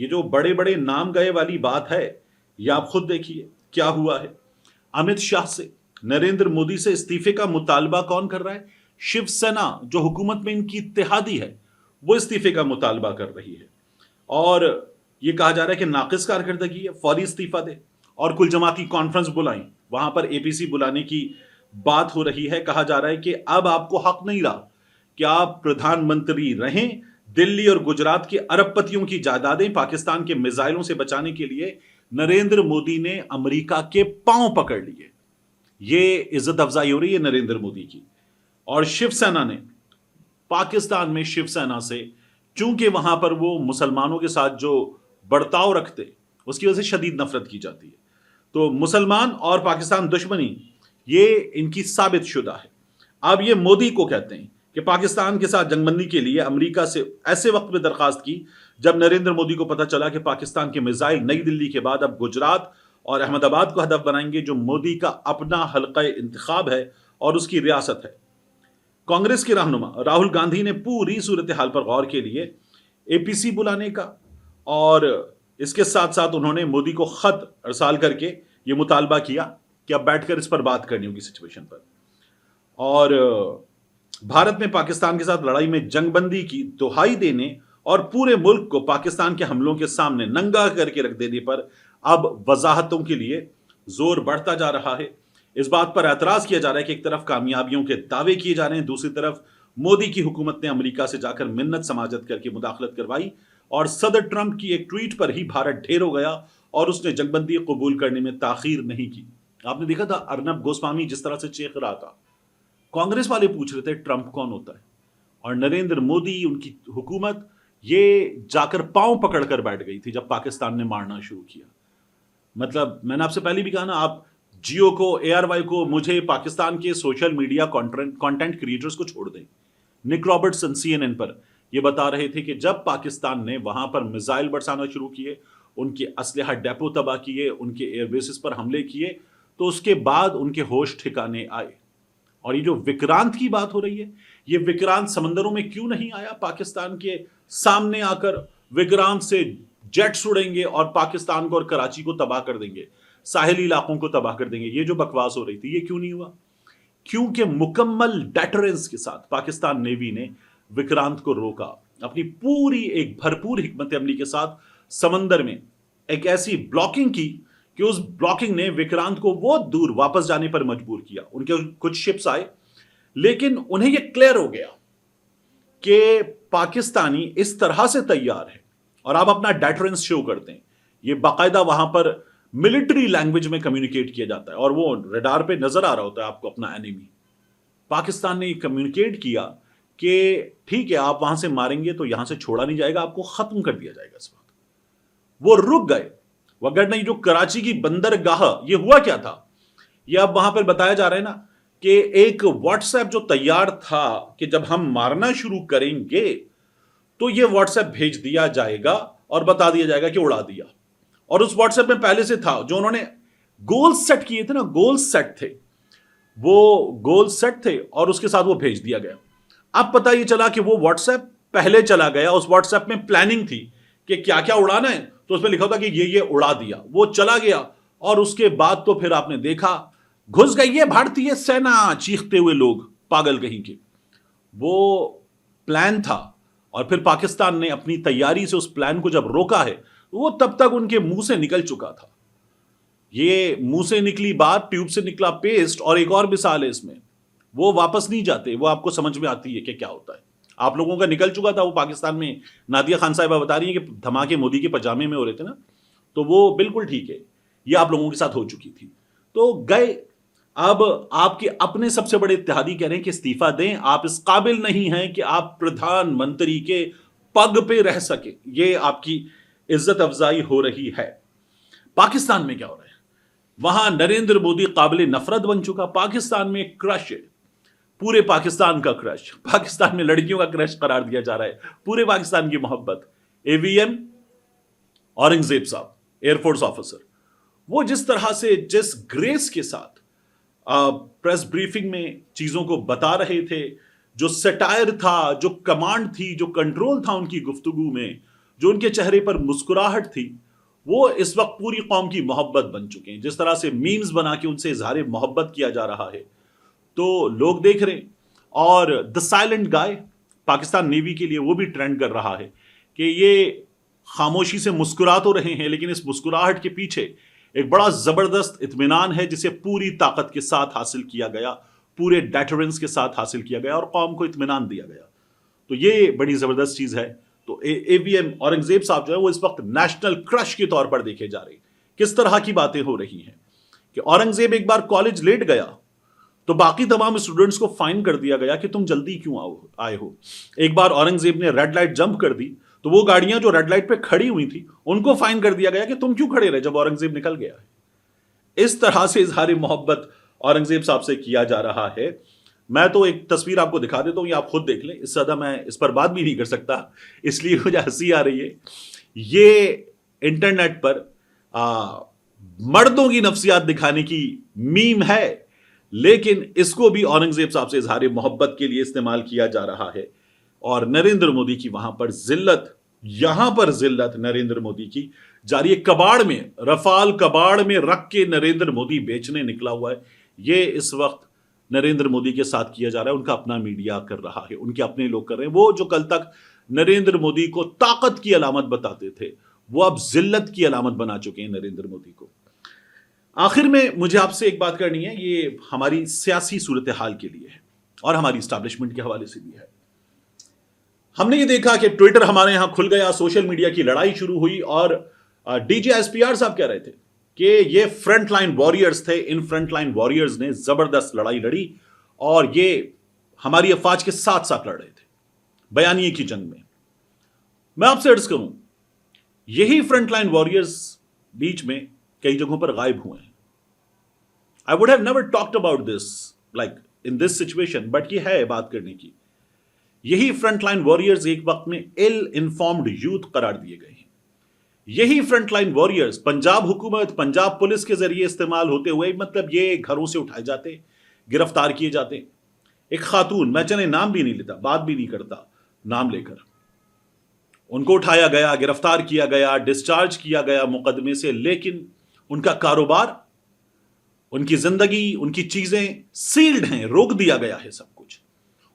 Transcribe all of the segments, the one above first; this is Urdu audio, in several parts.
یہ جو بڑے بڑے نام گئے والی بات ہے یہ آپ خود دیکھیے کیا ہوا ہے. امت شاہ سے نریندر مودی سے استعفے کا مطالبہ کون کر رہا ہے؟ شیو سینا جو حکومت میں ان کی اتحادی ہے وہ استعفے کا مطالبہ کر رہی ہے. اور یہ کہا جا رہا ہے کہ ناقص کارکردگی ہے، فوری استعفیٰ دے. اور کل جماعتی کانفرنس بلائیں، وہاں پر اے پی سی بلانے کی بات ہو رہی ہے. کہا جا رہا ہے کہ اب آپ کو حق نہیں رہا کہ آپ پردھان منتری رہیں. دلی اور گجرات کے ارب پتیوں کی جائیدادیں پاکستان کے میزائلوں سے بچانے کے لیے نریندر مودی نے امریکہ کے پاؤں پکڑ لیے. یہ عزت افزائی ہو رہی ہے نریندر مودی کی. اور شیو سینا نے پاکستان میں شیو سینا سے چونکہ وہاں پر وہ مسلمانوں کے ساتھ جو برتاؤ رکھتے اس کی وجہ سے شدید نفرت کی جاتی ہے. تو مسلمان اور پاکستان دشمنی یہ ان کی ثابت شدہ ہے. اب یہ مودی کو کہتے ہیں کہ پاکستان کے ساتھ جنگ بندی کے لیے امریکہ سے ایسے وقت میں درخواست کی جب نریندر مودی کو پتا چلا کہ پاکستان کے میزائل نئی دلی کے بعد اب گجرات اور احمد آباد کو ہدف بنائیں گے جو مودی کا اپنا حلقہ انتخاب ہے اور اس کی ریاست ہے. کانگریس کے رہنما راہل گاندھی نے پوری صورتحال پر غور کے لیے اے پی سی بلانے کا اور اس کے ساتھ ساتھ انہوں نے مودی کو خط ارسال کر کے یہ مطالبہ کیا کہ اب بیٹھ کر اس پر بات کرنی ہوگی سچویشن پر. اور بھارت میں پاکستان کے ساتھ لڑائی میں جنگ بندی کی دہائی دینے اور پورے ملک کو پاکستان کے حملوں کے سامنے ننگا کر کے رکھ دینے پر اب وضاحتوں کے لیے زور بڑھتا جا رہا ہے. اس بات پر اعتراض کیا جا رہا ہے کہ ایک طرف کامیابیوں کے دعوے کیے جا رہے ہیں، دوسری طرف مودی کی حکومت نے امریکہ سے جا کر منت سماجت کر کے مداخلت کروائی اور صدر ٹرمپ کی ایک ٹویٹ پر ہی بھارت ڈھیر ہو گیا اور اس نے جنگ بندی قبول کرنے میں تاخیر نہیں کی. آپ نے دیکھا تھا ارنب گوسوامی جس طرح سے چیخ رہا تھا. کانگریس والے پوچھ رہے تھے ٹرمپ کون ہوتا ہے، اور نریندر مودی ان کی حکومت یہ جا کر پاؤں پکڑ کر بیٹھ گئی تھی جب پاکستان نے مارنا شروع کیا. مطلب میں نے آپ سے پہلے بھی کہا نا، آپ جیو کو، اے آر وائی کو، مجھے پاکستان کے سوشل میڈیا کانٹینٹ کریٹرز کو چھوڑ دیں. نک رابرٹسن سی این این پر یہ بتا رہے تھے کہ جب پاکستان نے وہاں پر میزائل برسانا شروع کیے، ان کے اسلحہ ڈیپو تباہ کیے، ان کے ایئر بیسز پر حملے کیے، تو اس کے بعد ان کے ہوش ٹھکانے آئے. اور یہ جو وکرانت کی بات ہو رہی ہے، یہ وکرانت سمندروں میں کیوں نہیں آیا؟ پاکستان کے سامنے آ کر وکرانت سے جیٹس اڑیں گے اور پاکستان کو اور کراچی کو تباہ کر دیں گے، ساحلی علاقوں کو تباہ کر دیں گے. یہ جو بکواس ہو رہی تھی یہ کیوں نہیں ہوا؟ کیونکہ مکمل ڈیٹرنس کے ساتھ پاکستان نیوی نے وکرانت کو روکا. اپنی پوری ایک بھرپور حکمت عملی کے ساتھ سمندر میں ایک ایسی بلاکنگ کی کہ اس بلاکنگ نے وکرانت کو وہ دور واپس جانے پر مجبور کیا. ان کے کچھ شپس آئے لیکن انہیں یہ کلیئر ہو گیا کہ پاکستانی اس طرح سے تیار ہے اور آپ اپنا ڈیٹرنس شو کرتے ہیں. یہ باقاعدہ وہاں پر ملٹری لینگویج میں کمیونیکیٹ کیا جاتا ہے اور وہ ریڈار پہ نظر آ رہا ہوتا ہے آپ کو اپنا اینیمی. پاکستان نے یہ کمیونیکیٹ کیا کہ ٹھیک ہے آپ وہاں سے ماریں گے تو یہاں سے چھوڑا نہیں جائے گا، آپ کو ختم کر دیا جائے گا. اس وقت وہ رک گئے. وگرنہ جو کراچی کی بندرگاہ یہ ہوا کیا تھا، یہ اب وہاں پر بتایا جا رہا ہے نا کہ ایک واٹس ایپ جو تیار تھا کہ جب ہم مارنا شروع کریں گے تو یہ واٹس ایپ بھیج دیا جائے گا اور بتا دیا جائے گا کہ اڑا دیا. اور اس واٹس ایپ میں پہلے سے تھا جو انہوں نے گول سیٹ کیے تھے نا، گول سیٹ تھے، وہ گول سیٹ تھے اور اس کے ساتھ وہ بھیج دیا گیا. اب پتہ یہ چلا کہ وہ واٹس ایپ پہلے چلا گیا، اس واٹس ایپ میں پلاننگ تھی کہ کیا کیا اڑانا ہے، تو اس میں لکھا تھا کہ یہ اڑا دیا. وہ چلا گیا اور اس کے بعد تو پھر آپ نے دیکھا گھس گئی ہے بھارتی سینا، چیختے ہوئے لوگ پاگل کہیں کے. وہ پلان تھا اور پھر پاکستان نے اپنی تیاری سے اس پلان کو جب روکا ہے وہ تب تک ان کے منہ سے نکل چکا تھا. یہ منہ سے نکلی بات ٹیوب سے نکلا پیسٹ. اور ایک اور مثال ہے اس میں، وہ واپس نہیں جاتے، وہ آپ کو سمجھ میں آتی ہے کہ کیا ہوتا ہے. آپ لوگوں کا نکل چکا تھا وہ پاکستان میں. نادیہ خان صاحبہ بتا رہی ہیں کہ دھماکے مودی کے پجامے میں ہو رہے تھے نا، تو وہ بالکل ٹھیک ہے، یہ آپ لوگوں کے ساتھ ہو چکی تھی. تو گئے. اب آپ کے اپنے سب سے بڑے اتحادی کہہ رہے ہیں کہ استعفیٰ دیں، آپ اس قابل نہیں ہیں کہ آپ پردھان منتری کے پگ پہ رہ سکیں. یہ آپ کی عزت افزائی ہو رہی ہے. پاکستان میں کیا ہو رہا ہے؟ وہاں نریندر مودی قابل نفرت بن چکا. پاکستان میں کرش ہے، پورے پاکستان کا کرش. پاکستان میں لڑکیوں کا کرش قرار دیا جا رہا ہے، پورے پاکستان کی محبت. اے وی ایم اورنگزیب صاحب، ایئر فورس آفیسر، وہ جس طرح سے جس گریس کے ساتھ پریس بریفنگ میں چیزوں کو بتا رہے تھے، جو سیٹائر تھا، جو کمانڈ تھی، جو کنٹرول تھا ان کی گفتگو میں، جو ان کے چہرے پر مسکراہٹ تھی وہ اس وقت پوری قوم کی محبت بن چکے ہیں. جس طرح سے میمز بنا کے ان سے اظہار محبت کیا جا رہا ہے تو لوگ دیکھ رہے ہیں. اور دا سائلنٹ گائے پاکستان نیوی کے لیے وہ بھی ٹرینڈ کر رہا ہے کہ یہ خاموشی سے مسکرا تو رہے ہیں لیکن اس مسکراہٹ کے پیچھے ایک بڑا زبردست اطمینان ہے جسے پوری طاقت کے ساتھ حاصل کیا گیا, پورے ڈیٹرنس کے ساتھ حاصل کیا گیا اور قوم کو اطمینان دیا گیا. تو یہ بڑی زبردست چیز ہے. تو اے وی ایم اورنگزیب صاحب جو ہے وہ اس وقت نیشنل کرش کے طور پر دیکھے جا رہے ہیں. کس طرح کی باتیں ہو رہی ہیں کہ اورنگزیب ایک بار کالج لیٹ گیا تو باقی تمام اسٹوڈنٹس کو فائن کر دیا گیا کہ تم جلدی کیوں آئے ہو. ایک بار اورنگزیب نے ریڈ لائٹ جمپ کر دی تو وہ گاڑیاں جو ریڈ لائٹ پہ کھڑی ہوئی تھی ان کو فائن کر دیا گیا کہ تم کیوں کھڑے رہے جب اورنگزیب نکل گیا ہے. اس طرح سے اظہار محبت اورنگزیب صاحب سے کیا جا رہا ہے. میں تو ایک تصویر آپ کو دکھا دیتا ہوں, یہ آپ خود دیکھ لیں, اس سے زیادہ میں اس پر بات بھی نہیں کر سکتا اس لیے مجھے ہنسی آ رہی ہے. یہ انٹرنیٹ پر مردوں کی نفسیات دکھانے کی میم ہے لیکن اس کو بھی اورنگزیب صاحب سے اظہار محبت کے لیے استعمال کیا جا رہا ہے. اور نریندر مودی کی وہاں پر ذلت, یہاں پر ذلت نریندر مودی کی جاری ہے. کباڑ میں, رفال کباڑ میں رکھ کے نریندر مودی بیچنے نکلا ہوا ہے. یہ اس وقت نریندر مودی کے ساتھ کیا جا رہا ہے. ان کا اپنا میڈیا کر رہا ہے, ان کے اپنے لوگ کر رہے ہیں. وہ جو کل تک نریندر مودی کو طاقت کی علامت بتاتے تھے وہ اب ذلت کی علامت بنا چکے ہیں نریندر مودی کو. آخر میں مجھے آپ سے ایک بات کرنی ہے, یہ ہماری سیاسی صورتحال کے لیے ہے اور ہماری اسٹیبلشمنٹ کے حوالے سے بھی ہے. ہم نے یہ دیکھا کہ ٹویٹر ہمارے یہاں کھل گیا, سوشل میڈیا کی لڑائی شروع ہوئی اور D J S P R صاحب کہہ رہے تھے کہ یہ فرنٹ لائن واریئرز تھے, ان فرنٹ لائن واریئرز نے زبردست لڑائی لڑی اور یہ ہماری افواج کے ساتھ ساتھ لڑ رہے تھے بیانیے کی جنگ میں. میں آپ سے عرض کروں یہی فرنٹ لائن واریئرز بیچ میں کئی جگہوں پر غائب ہوئے ہیں. I would have never talked about this like in this situation, but یہ ہے بات کرنے کی. یہی فرنٹ لائن واریئرز ایک وقت میں ill informed youth قرار دیے گئے ہیں. یہی فرنٹ لائن واریئرز پنجاب حکومت, پنجاب پولیس کے ذریعے استعمال ہوتے ہوئے, مطلب یہ گھروں سے اٹھائے جاتے, گرفتار کیے جاتے. ایک خاتون, میں چلے نام بھی نہیں لیتا, بات بھی نہیں کرتا نام لے کر, ان کو اٹھایا گیا, گرفتار کیا گیا, ڈسچارج کیا گیا مقدمے سے, لیکن ان کا کاروبار, ان کی زندگی, ان کی چیزیں سیلڈ ہیں, روک دیا گیا ہے سب کچھ,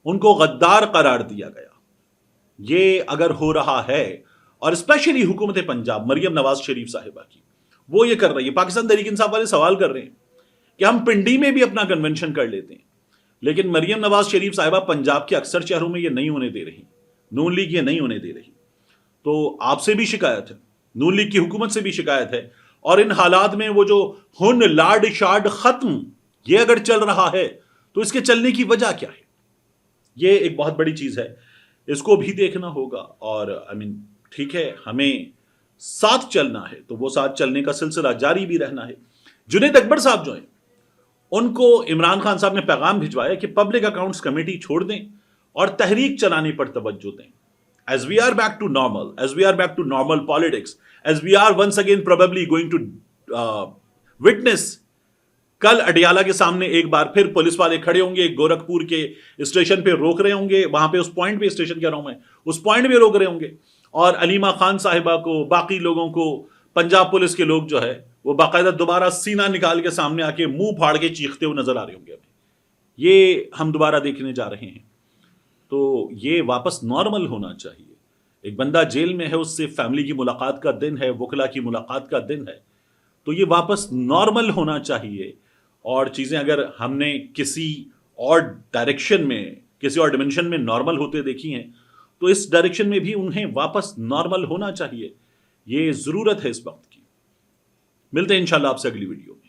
ان کو غدار قرار دیا گیا. یہ اگر ہو رہا ہے اور اسپیشلی حکومت پنجاب مریم نواز شریف صاحبہ کی, وہ یہ کر رہی ہے. پاکستان تحریک انصاف والے سوال کر رہے ہیں کہ ہم پنڈی میں بھی اپنا کنونشن کر لیتے ہیں, لیکن مریم نواز شریف صاحبہ پنجاب کے اکثر شہروں میں یہ نہیں ہونے دے رہی, نون لیگ یہ نہیں ہونے دے رہی. تو آپ سے بھی شکایت ہے, نون لیگ کی حکومت سے بھی شکایت ہے, اور ان حالات میں وہ جو ہن لاڈ شاڈ ختم یہ اگر چل رہا ہے تو اس کے چلنے کی وجہ کیا ہے؟ یہ ایک بہت بڑی چیز ہے, اس کو بھی دیکھنا ہوگا. اور ٹھیک ہے, ہمیں ساتھ چلنا ہے تو وہ ساتھ چلنے کا سلسلہ جاری بھی رہنا ہے. جنید اکبر صاحب جو ہیں ان کو عمران خان صاحب نے پیغام بھجوایا کہ پبلک اکاؤنٹس کمیٹی چھوڑ دیں اور تحریک چلانے پر توجہ دیں. As we are back to normal, as we are back to normal politics, as we are once again probably going to witness, کل اڈیالہ کے سامنے ایک بار پھر پولیس والے کھڑے ہوں گے, گورکھپور کے اسٹیشن پہ روک رہے ہوں گے, وہاں پہ اس پوائنٹ پہ, اسٹیشن کہہ رہا ہوں میں, اس پوائنٹ پہ روک رہے ہوں گے, اور علیمہ خان صاحبہ کو, باقی لوگوں کو, پنجاب پولیس کے لوگ جو ہے وہ باقاعدہ دوبارہ سینہ نکال کے سامنے آ کے منہ پھاڑ کے چیختے ہوئے نظر آ رہے ہوں گے. یہ ہم دوبارہ دیکھنے جا رہے ہیں. تو یہ واپس نارمل ہونا چاہیے. ایک بندہ جیل میں ہے, اس سے فیملی کی ملاقات کا دن ہے, وکلا کی ملاقات کا دن ہے, تو یہ واپس نارمل ہونا چاہیے. اور چیزیں اگر ہم نے کسی اور ڈائریکشن میں, کسی اور ڈیمنشن میں نارمل ہوتے دیکھی ہیں تو اس ڈائریکشن میں بھی انہیں واپس نارمل ہونا چاہیے. یہ ضرورت ہے اس وقت کی. ملتے ہیں انشاءاللہ آپ سے اگلی ویڈیو میں.